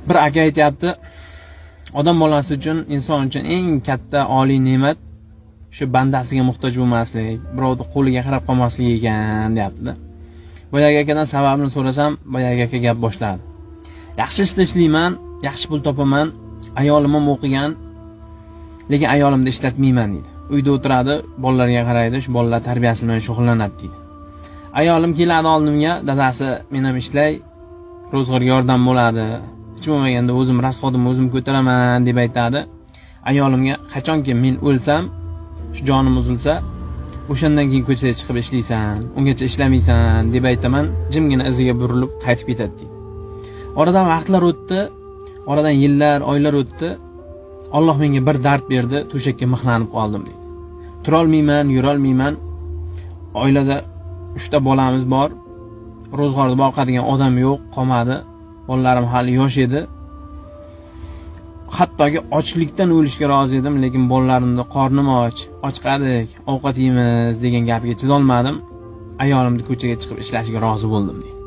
Bir aka aytayapti, odam bolasi uchun, inson uchun eng katta oliy ne'mat shu bandasiga muhtoj bo'lmaslik, birovning qo'liga qarab qolmaslik ekan, deyapti. Boyagi akadan sababini so'rasam, boyagi aka gap boshladi. Yaxshi ishda ishlayman, yaxshi pul topaman, ayolim ham o'qigan, lekin ayolimni ishlatmayman deydi. Uyda o'tiradi, bolalarga qaraydi, shu bolalar tarbiyasi bilan shug'ullanadi deydi. Ayolim keladi oldimga, dadasi men ham ishlay, ro'zg'orga yordam bo'ladi. Hech bo'lmaganda o'zim rasxodimni o'zim ko'taraman deb aytadi. Ayolimga qachonki men o'lsam, shu jonim uzilsa, o'shandan keyin ko'chaga chiqib ishlaysan, ungacha ishlamaysan deb aytaman, jimgina iziga burilib qaytib ketadi deydi. Oradan vaqtlar o'tdi, oradan yillar, oylar o'tdi. Alloh menga bir dard berdi, to'shakka mixlanib qoldim deydi. Tura olmayman, yura olmayman. Oilada 3 ta bolamiz bor. Ro'zg'orda boqadigan odam yo'q, qolmadi. Bolalarim hali yosh edi. Hattoki ochlikdan o'lishga rozi edim, lekin bolalarimni qornim och qadik, ovqat yeymiz degan gapga chidolmadim. Ayolimni ko'chaga chiqib ishlashiga rozi bo'ldim deydi.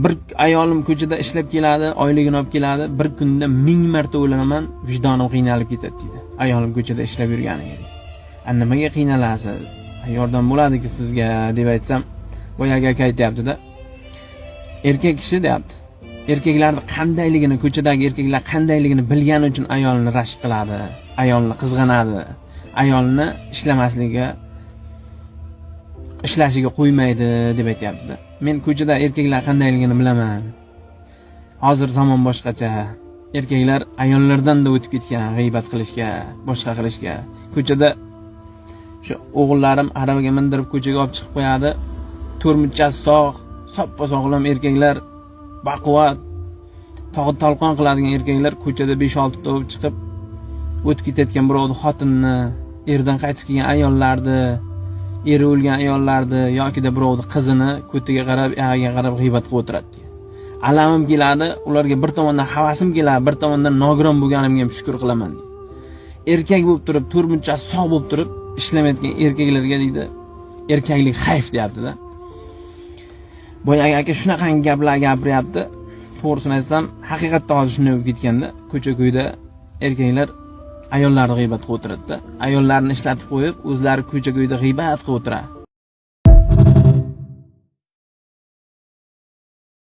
Bir ayolim ko'chada ishlab keladi, oyligini olib keladi, bir kunda 1000 marta o'ylanaman, vijdonim qiynalib ketadi deydi. Ayolim ko'chada ishlab yurganiga. Nimaga qiynalasiz? Yordam bo'ladi-ku sizga deb aytsam, boyagi aka aytayapti-da. Erkak kishi deyapti. Erkaklarni qandayligini, ko'chadagi erkaklar qandayligini bilgani uchun ayolni rashk qiladi, ayolni qizg'anadi, ayolni ishlashiga qo'ymaydi deb aytayapti. Men ko'chada erkaklar qandayligini bilaman. Hozir zamon boshqacha. Erkaklar ayollardan da o'tib ketgan, g'iybat qilishga, boshqa qilishga. Ko'chada shu o'g'illarim aravaga mindirib ko'chaga olib chiqib qo'yadi. To'rmuchasi sog', soppa-sog'lom erkaklar, baquvvat, tog'it talqon qiladigan erkaklar ko'chada 5-6 ta bo'lib chiqib o'tib ketayotgan birovning xotinini, erdan qaytib kelgan ayollarni, eri o'lgan ayollarni yoki birovning qizini ko'tiga qarab, yog'iga qarab g'iybat qilib o'tiradi. Alamim keladi, ularga bir tomondan havasim keladi, bir tomondan nogiron bo'lganimga ham shukr qilaman deydi. Erkak bo'lib turib, to'rmuchasi sog' bo'lib turib ishlamayotgan erkaklarga deydi, erkaklik xayf deyapti-da. Boyagi aka shunaqa gaplar gapiryapti. To'g'risini aytsam, haqiqatda hozir shunday bo'lib ketganda, ko'cha-ko'yda erkaklar ayollarni g'iybat qilib o'tiradi-da. Ayollarni ishlatib qo'yib, o'zlari ko'cha-ko'yda g'iybat qilib o'tiradi.